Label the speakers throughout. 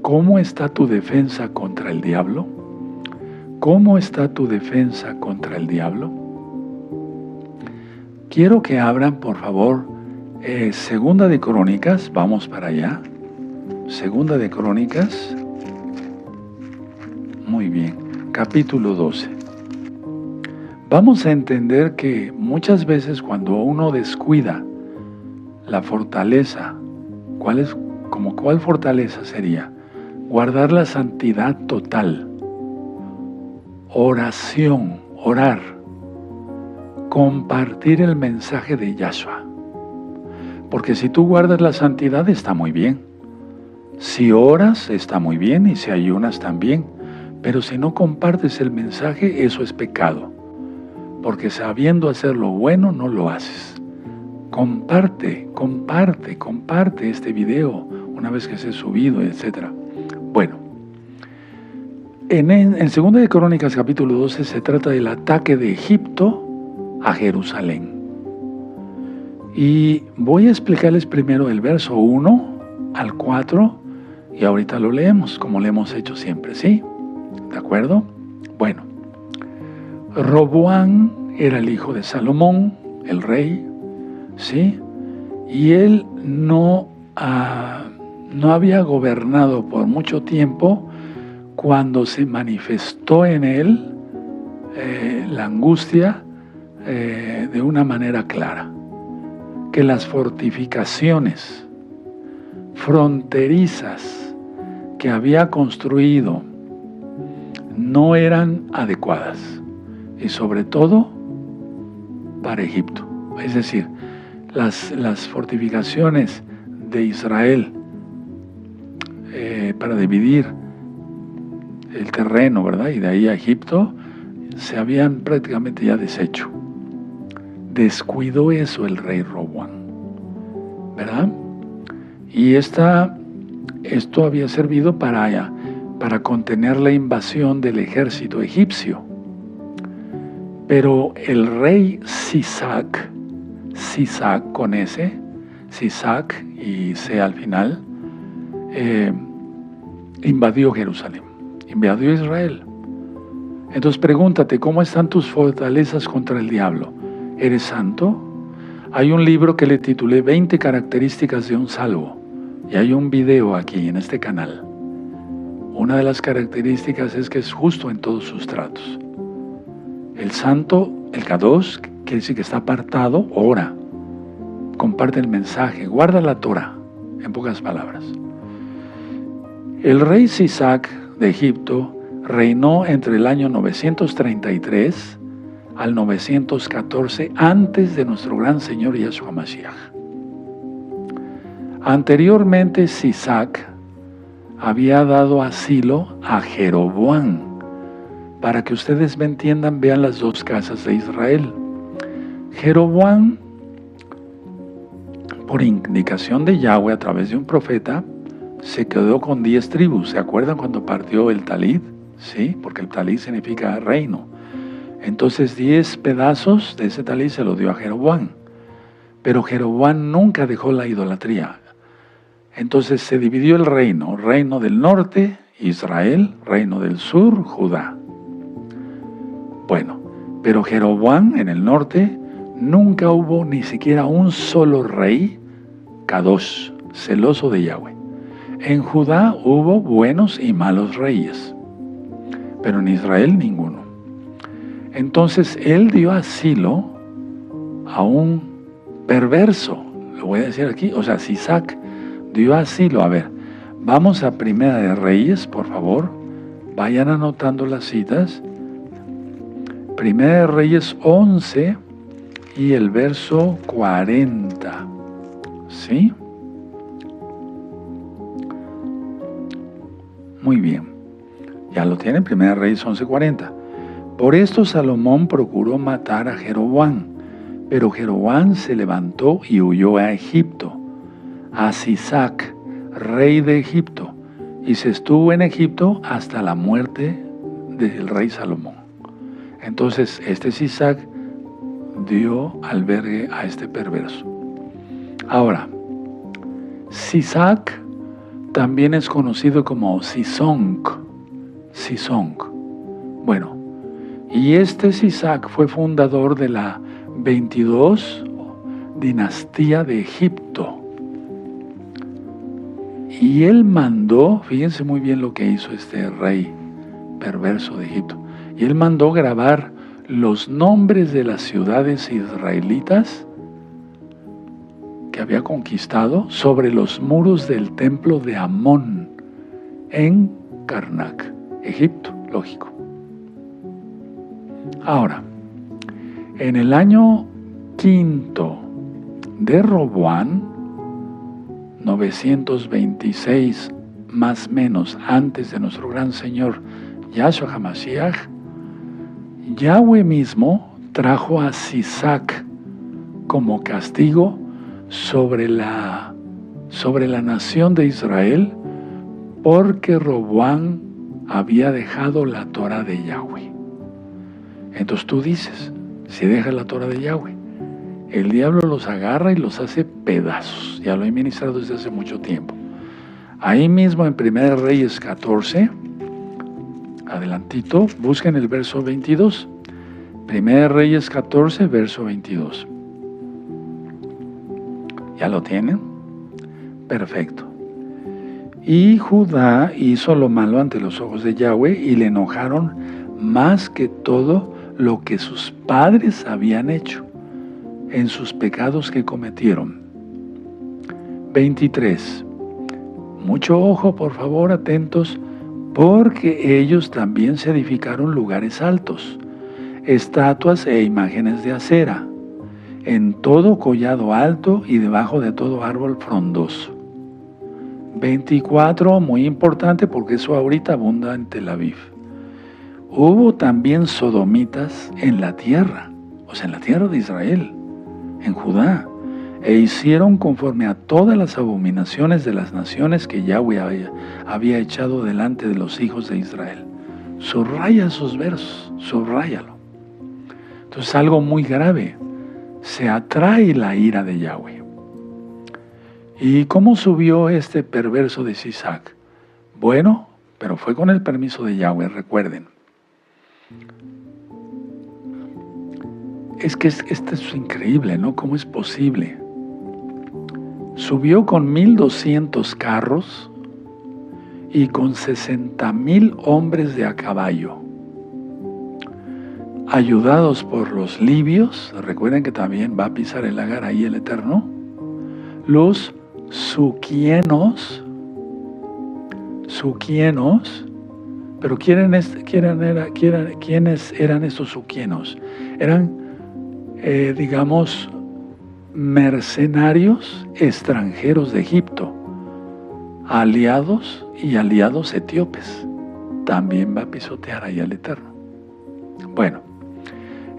Speaker 1: ¿Cómo está tu defensa contra el diablo? ¿Cómo está tu defensa contra el diablo? Quiero que abran, por favor, Segunda de Crónicas, vamos para allá. Segunda de Crónicas, muy bien, capítulo 12. Vamos a entender que muchas veces cuando uno descuida la fortaleza, ¿cuál fortaleza sería? Guardar la santidad total, oración, orar, compartir el mensaje de Yahshua. Porque si tú guardas la santidad está muy bien. Si oras está muy bien y si ayunas también. Pero si no compartes el mensaje, eso es pecado. Porque sabiendo hacer lo bueno, no lo haces. Comparte este video una vez que se ha subido, etc. Bueno, en 2 de Crónicas capítulo 12 se trata del ataque de Egipto a Jerusalén. Y voy a explicarles primero el verso 1 al 4 y ahorita lo leemos como lo hemos hecho siempre, ¿sí? ¿De acuerdo? Bueno, Roboam era el hijo de Salomón, el rey, ¿sí? Y él no había gobernado por mucho tiempo cuando se manifestó en él la angustia de una manera clara. Que las fortificaciones fronterizas que había construido no eran adecuadas y sobre todo para Egipto. Es decir, las fortificaciones de Israel para dividir el terreno, ¿verdad? Y de ahí a Egipto se habían prácticamente ya deshecho. Descuidó eso el rey Roboam, ¿verdad? Y esto había servido para contener la invasión del ejército egipcio. Pero el rey Sisac con S, Sisac y C al final, invadió Jerusalén, invadió Israel. Entonces pregúntate, ¿cómo están tus fortalezas contra el diablo? ¿Eres santo? Hay un libro que le titulé 20 características de un salvo y hay un video aquí en este canal. Una de las características es que es justo en todos sus tratos. El santo, el Kadosh, quiere decir que está apartado, ora, comparte el mensaje, guarda la Torah, en pocas palabras. El rey Sisac de Egipto reinó entre el año 933 al 914 antes de nuestro gran Señor Yahshua Mashiach. Anteriormente Sisac había dado asilo a Jeroboam. Para que ustedes me entiendan, vean las dos casas de Israel. Jeroboam, por indicación de Yahweh a través de un profeta, se quedó con 10 tribus. ¿Se acuerdan cuando partió el talid? Sí, porque el talid significa reino. Entonces 10 pedazos de ese talid se lo dio a Jeroboam. Pero Jeroboam nunca dejó la idolatría. Entonces se dividió el reino. Reino del norte, Israel. Reino del sur, Judá. Bueno, pero Jeroboam en el norte nunca hubo ni siquiera un solo rey, Kadosh, celoso de Yahweh. En Judá hubo buenos y malos reyes, pero en Israel ninguno. Entonces él dio asilo a un perverso, lo voy a decir aquí, o sea, Sisac dio asilo. A ver, vamos a Primera de Reyes, por favor, vayan anotando las citas. Primera de Reyes 11 y el verso 40, ¿sí? Muy bien, ya lo tienen, Primera de Reyes 11:40. Por esto Salomón procuró matar a Jeroboam, pero Jeroboam se levantó y huyó a Egipto, a Sisac, rey de Egipto, y se estuvo en Egipto hasta la muerte del rey Salomón. Entonces este Sisac dio albergue a este perverso. Ahora, Sisac también es conocido como Sisonc. Bueno, y este Sisac fue fundador de la 22 dinastía de Egipto. Y él mandó, fíjense muy bien lo que hizo este rey perverso de Egipto, y él mandó grabar los nombres de las ciudades israelitas que había conquistado sobre los muros del templo de Amón en Karnak, Egipto, lógico. Ahora, en el año quinto de Roboán, 926 más o menos antes de nuestro gran Señor Yahshua HaMashiach, Yahweh mismo trajo a Sisac como castigo sobre la nación de Israel porque Roboán había dejado la Torah de Yahweh. Entonces tú dices, si dejas la Torah de Yahweh, el diablo los agarra y los hace pedazos. Ya lo he ministrado desde hace mucho tiempo. Ahí mismo en 1 Reyes 14, adelantito, busquen el verso 22. 1 Reyes 14, verso 22. ¿Ya lo tienen? Perfecto. Y Judá hizo lo malo ante los ojos de Yahweh y le enojaron más que todo lo que sus padres habían hecho en sus pecados que cometieron. 23. Mucho ojo, por favor, atentos, porque ellos también se edificaron lugares altos, estatuas e imágenes de acera, en todo collado alto y debajo de todo árbol frondoso. 24, muy importante porque eso ahorita abunda en Tel Aviv. Hubo también sodomitas en la tierra, o sea, en la tierra de Israel, en Judá, e hicieron conforme a todas las abominaciones de las naciones que Yahweh había echado delante de los hijos de Israel. Subraya esos versos, subráyalo. Entonces, algo muy grave, se atrae la ira de Yahweh. ¿Y cómo subió este perverso de Sisac? Bueno, pero fue con el permiso de Yahweh, recuerden. Es que esto es increíble, ¿no? ¿Cómo es posible? Subió con 1,200 carros y con 60,000 hombres de a caballo, ayudados por los libios. Recuerden que también va a pisar el lagar ahí el Eterno. Los suquienos, pero ¿quiénes eran estos suquienos? Eran, digamos, mercenarios extranjeros de Egipto, aliados etíopes. También va a pisotear ahí al Eterno. Bueno,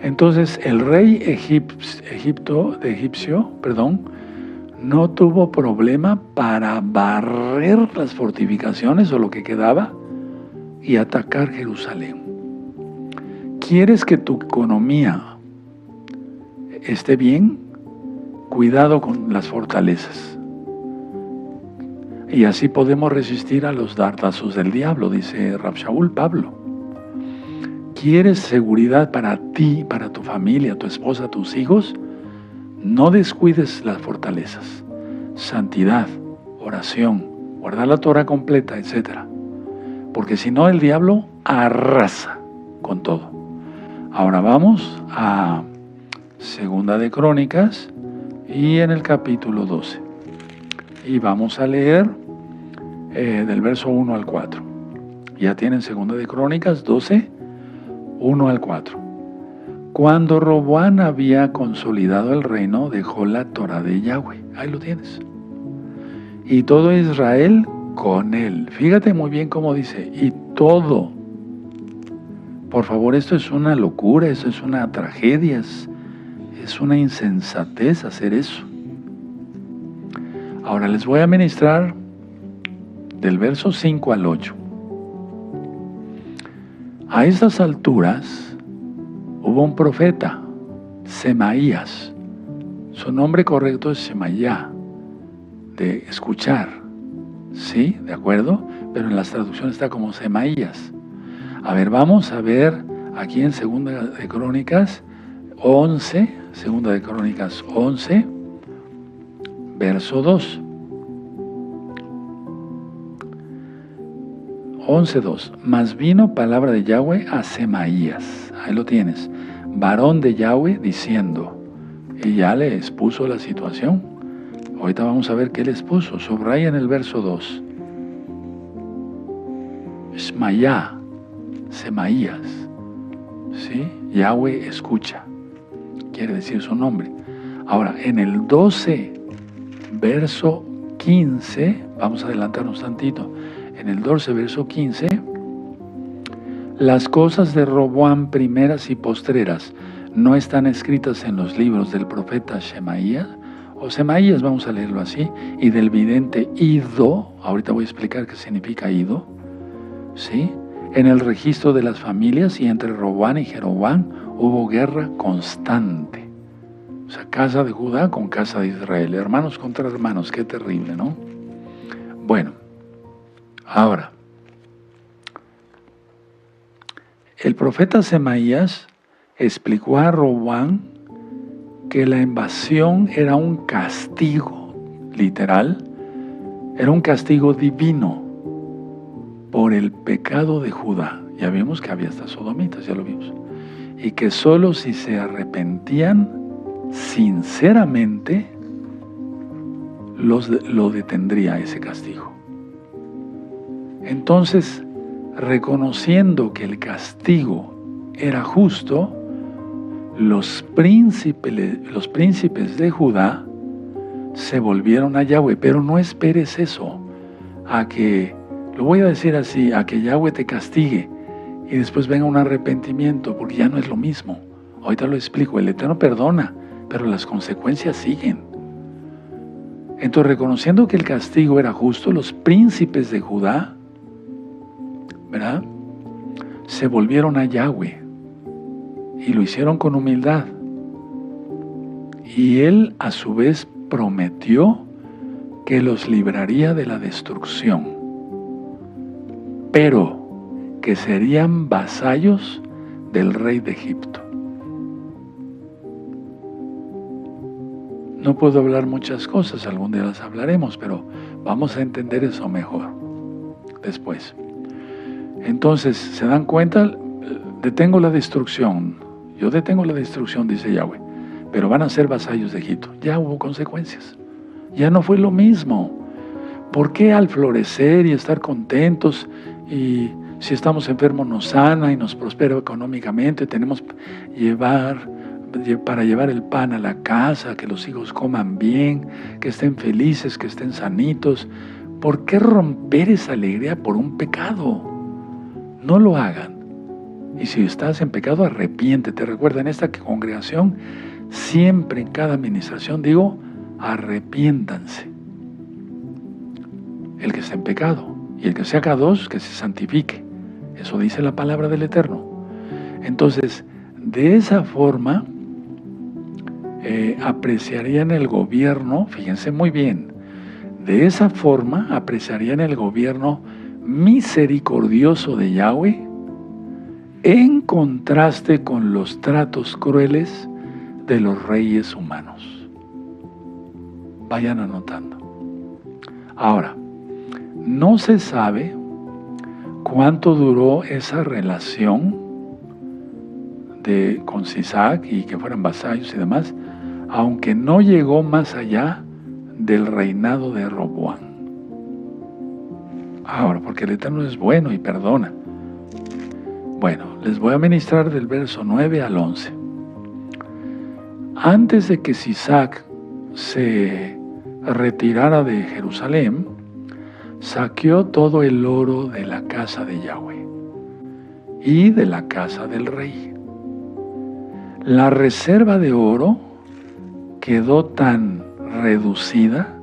Speaker 1: entonces el rey egipcio, no tuvo problema para barrer las fortificaciones o lo que quedaba y atacar Jerusalén. ¿Quieres que tu economía esté bien? Cuidado con las fortalezas. Y así podemos resistir a los dartazos del diablo, dice Rab Shaul Pablo. ¿Quieres seguridad para ti, para tu familia, tu esposa, tus hijos? No descuides las fortalezas. Santidad, oración, guardar la Torah completa, etc. Porque si no, el diablo arrasa con todo. Ahora vamos a Segunda de Crónicas y en el capítulo 12. Y vamos a leer del verso 1 al 4. Ya tienen Segunda de Crónicas 12, 1 al 4. Cuando Roboán había consolidado el reino, dejó la Torah de Yahweh. Ahí lo tienes. Y todo Israel con él. Fíjate muy bien cómo dice, y todo. Por favor, esto es una locura, esto es una tragedia, es una insensatez hacer eso. Ahora les voy a ministrar del verso 5 al 8. A estas alturas hubo un profeta, Semaías. Su nombre correcto es Semaías, de escuchar. Sí, de acuerdo, pero en las traducciones está como Semaías. A ver, vamos a ver aquí en Segunda de Crónicas 11, Segunda de Crónicas 11, verso 2. 11:2. Mas vino palabra de Yahweh a Semaías. Ahí lo tienes. Varón de Yahweh diciendo. Y ya le expuso la situación. Ahorita vamos a ver qué le expuso. Subraya en el verso 2. Shmayá, Semaías. ¿Sí? Yahweh escucha. Quiere decir su nombre. Ahora, en el 12, verso 15, vamos a adelantarnos tantito. En el 12, verso 15, las cosas de Roboam primeras y postreras no están escritas en los libros del profeta Shemaías, o Semaías, vamos a leerlo así, y del vidente Ido, ahorita voy a explicar qué significa Ido, ¿sí? En el registro de las familias, y entre Roboam y Jeroboam hubo guerra constante. O sea, casa de Judá con casa de Israel, hermanos contra hermanos, qué terrible, ¿no? Bueno, ahora, el profeta Semaías explicó a Roboam que la invasión era un castigo, literal, era un castigo divino por el pecado de Judá. Ya vimos que había hasta sodomitas, ya lo vimos. Y que solo si se arrepentían sinceramente, lo detendría ese castigo. Entonces, reconociendo que el castigo era justo, los príncipes de Judá se volvieron a Yahweh. Pero no esperes eso, a que, lo voy a decir así, a que Yahweh te castigue y después venga un arrepentimiento, porque ya no es lo mismo. Ahorita lo explico, el Eterno perdona, pero las consecuencias siguen. Entonces, reconociendo que el castigo era justo, los príncipes de Judá, ¿verdad?, se volvieron a Yahweh y lo hicieron con humildad. Y Él a su vez prometió que los libraría de la destrucción, pero que serían vasallos del rey de Egipto. No puedo hablar muchas cosas, algún día las hablaremos, pero vamos a entender eso mejor después. Entonces, ¿se dan cuenta? Detengo la destrucción. Yo detengo la destrucción, dice Yahweh, pero van a ser vasallos de Egipto. Ya hubo consecuencias. Ya no fue lo mismo. ¿Por qué al florecer y estar contentos, y si estamos enfermos nos sana y nos prospera económicamente, tenemos para llevar el pan a la casa, que los hijos coman bien, que estén felices, que estén sanitos? ¿Por qué romper esa alegría por un pecado? No lo hagan. Y si estás en pecado, arrepiéntete. Recuerda, en esta congregación, siempre en cada administración digo, arrepiéntanse. El que está en pecado y el que sea K2, que se santifique. Eso dice la palabra del Eterno. Entonces, de esa forma, apreciarían el gobierno, fíjense muy bien, de esa forma apreciarían el gobierno misericordioso de Yahweh, en contraste con los tratos crueles de los reyes humanos. Vayan anotando. Ahora, no se sabe cuánto duró esa relación con Sisac y que fueran vasallos y demás, aunque no llegó más allá del reinado de Roboam. Ahora, porque el Eterno es bueno y perdona. Bueno, les voy a ministrar del verso 9 al 11. Antes de que Sisac se retirara de Jerusalén, saqueó todo el oro de la casa de Yahweh y de la casa del rey. La reserva de oro quedó tan reducida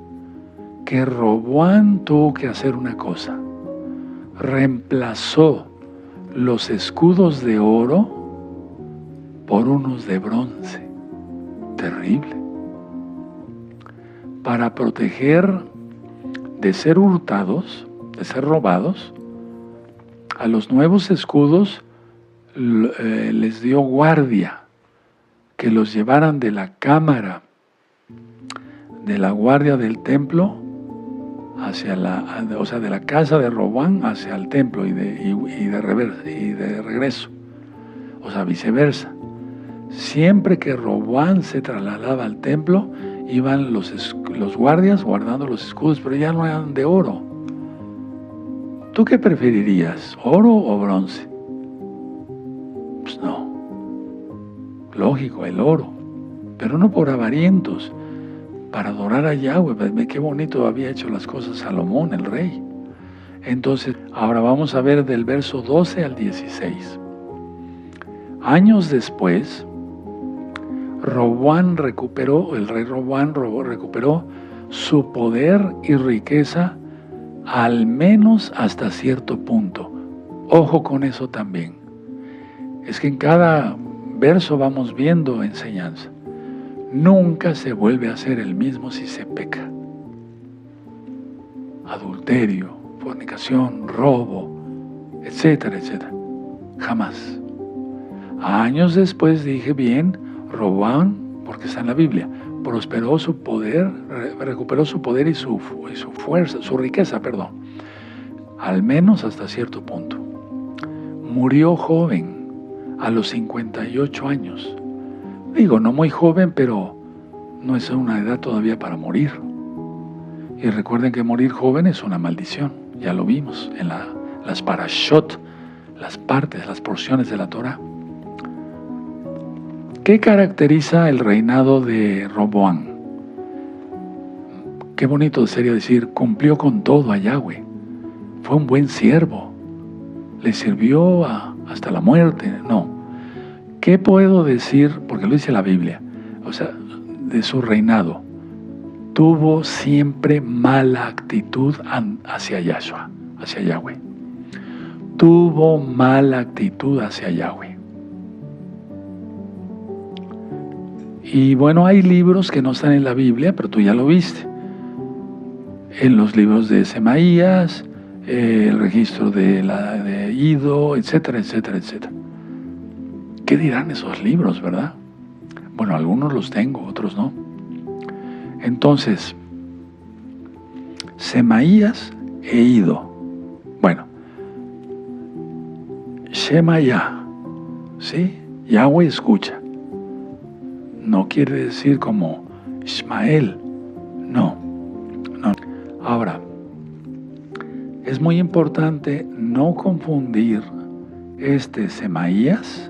Speaker 1: que Roboam tuvo que hacer una cosa. Reemplazó los escudos de oro por unos de bronce. Terrible. Para proteger de ser hurtados, de ser robados, a los nuevos escudos les dio guardia, que los llevaran de la cámara, de la guardia del templo, hacia de la casa de Roboam hacia el templo y de regreso, o sea, viceversa. Siempre que Roboam se trasladaba al templo, iban los guardias guardando los escudos, pero ya no eran de oro. ¿Tú qué preferirías, oro o bronce? Pues no, lógico, el oro, pero no por avarientos, para adorar a Yahweh. Qué bonito había hecho las cosas Salomón, el rey. Entonces, ahora vamos a ver del verso 12 al 16. Años después, el rey Roboam recuperó su poder y riqueza, al menos hasta cierto punto. Ojo con eso también. Es que en cada verso vamos viendo enseñanza. Nunca se vuelve a ser el mismo si se peca. Adulterio, fornicación, robo, etcétera, etcétera. Jamás. Años después dije bien, Roboam, porque está en la Biblia, prosperó su poder, recuperó su poder y su fuerza, su riqueza, al menos hasta cierto punto. Murió joven, a los 58 años. Digo, no muy joven, pero no es una edad todavía para morir. Y recuerden que morir joven es una maldición. Ya lo vimos en las parashot, las porciones de la Torah. ¿Qué caracteriza el reinado de Roboam? Qué bonito sería decir, cumplió con todo a Yahweh. Fue un buen siervo. Le sirvió hasta la muerte. No. ¿Qué puedo decir? Porque lo dice la Biblia. O sea, de su reinado. Tuvo siempre mala actitud hacia Yahshua, hacia Yahweh. Tuvo mala actitud hacia Yahweh. Y bueno, hay libros que no están en la Biblia, pero tú ya lo viste. En los libros de Semaías, el registro de Ido, etcétera, etcétera, etcétera. ¿Qué dirán esos libros, verdad? Bueno, algunos los tengo, otros no. Entonces, Semaías e Ido. Bueno, Shema Yah, ¿sí? Yahweh escucha. No quiere decir como Ismael, no. Ahora, es muy importante no confundir este Semaías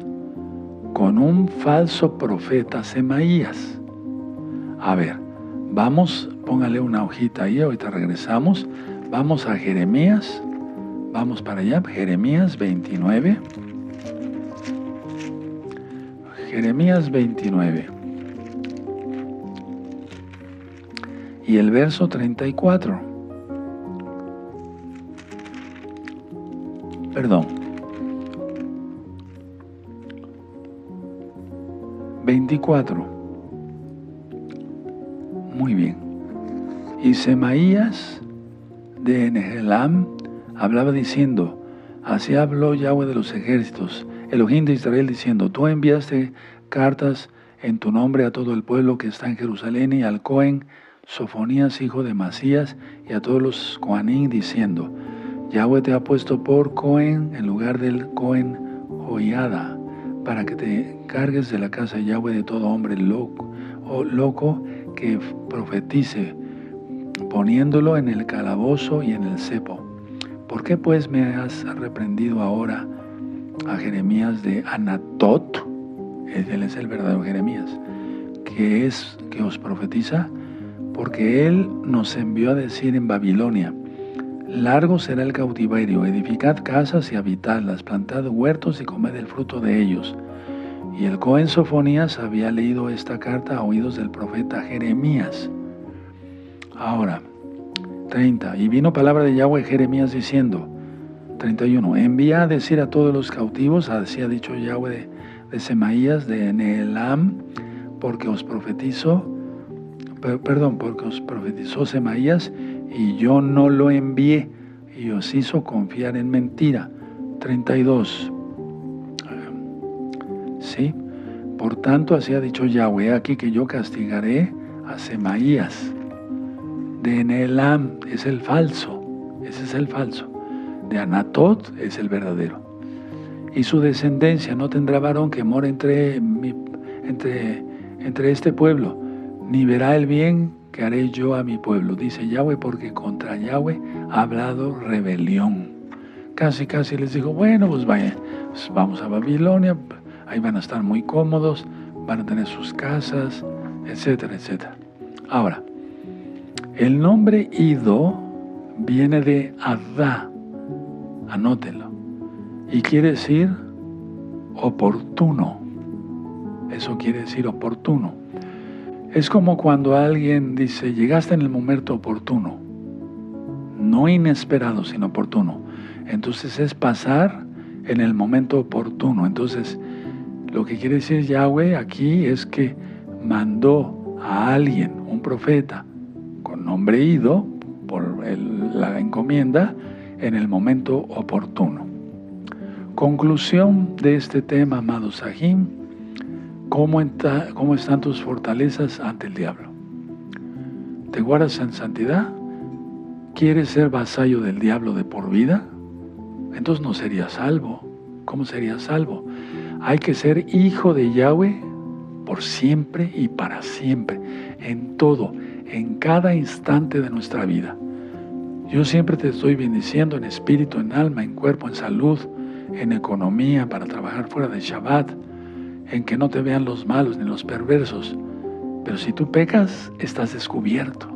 Speaker 1: con un falso profeta Semaías. A ver, póngale una hojita ahí, ahorita regresamos. Vamos a Jeremías, vamos para allá, Jeremías 29. Jeremías 29. Y el verso 34. Perdón. 24. Muy bien. Y Semaías de Nehelam hablaba diciendo, así habló Yahweh de los ejércitos, Elohim de Israel, diciendo, tú enviaste cartas en tu nombre a todo el pueblo que está en Jerusalén y al Cohen Sofonías, hijo de Masías, y a todos los Coanín, diciendo, Yahweh te ha puesto por Cohen en lugar del Cohen Joiada, para que te cargues de la casa de Yahweh de todo hombre loco que profetice, poniéndolo en el calabozo y en el cepo. ¿Por qué pues me has reprendido ahora a Jeremías de Anatot? Él es el verdadero Jeremías, que os profetiza, porque él nos envió a decir en Babilonia, largo será el cautiverio, edificad casas y habitadlas, plantad huertos y comed el fruto de ellos. Y el Cohen Sofonías había leído esta carta a oídos del profeta Jeremías. Ahora, 30. Y vino palabra de Yahweh Jeremías diciendo, 31. Envía a decir a todos los cautivos, así ha dicho Yahweh de Semaías de Nehelam, porque os profetizó Semaías, y yo no lo envié, y os hizo confiar en mentira. 32. ¿Sí? Por tanto, así ha dicho Yahweh, aquí que yo castigaré a Semaías. De Nehelam es el falso, ese es el falso. De Anatot es el verdadero. Y su descendencia no tendrá varón que more entre este pueblo, ni verá el bien que haré yo a mi pueblo, dice Yahweh, porque contra Yahweh ha hablado rebelión. Casi les dijo, bueno, pues vaya, pues vamos a Babilonia, ahí van a estar muy cómodos, van a tener sus casas, etcétera, etcétera. Ahora, el nombre Ido viene de Adá, anótenlo, y quiere decir oportuno. Eso quiere decir oportuno. Es como cuando alguien dice, llegaste en el momento oportuno, no inesperado, sino oportuno. Entonces es pasar en el momento oportuno. Entonces, lo que quiere decir Yahweh aquí es que mandó a alguien, un profeta, con nombre Ido, por la encomienda, en el momento oportuno. Conclusión de este tema, amados Sahim. ¿Cómo están tus fortalezas ante el diablo? ¿Te guardas en santidad? ¿Quieres ser vasallo del diablo de por vida? Entonces no serías salvo. ¿Cómo serías salvo? Hay que ser hijo de Yahweh por siempre y para siempre, en todo, en cada instante de nuestra vida. Yo siempre te estoy bendiciendo en espíritu, en alma, en cuerpo, en salud, en economía, para trabajar fuera de Shabbat, en que no te vean los malos ni los perversos. Pero si tú pecas, estás descubierto.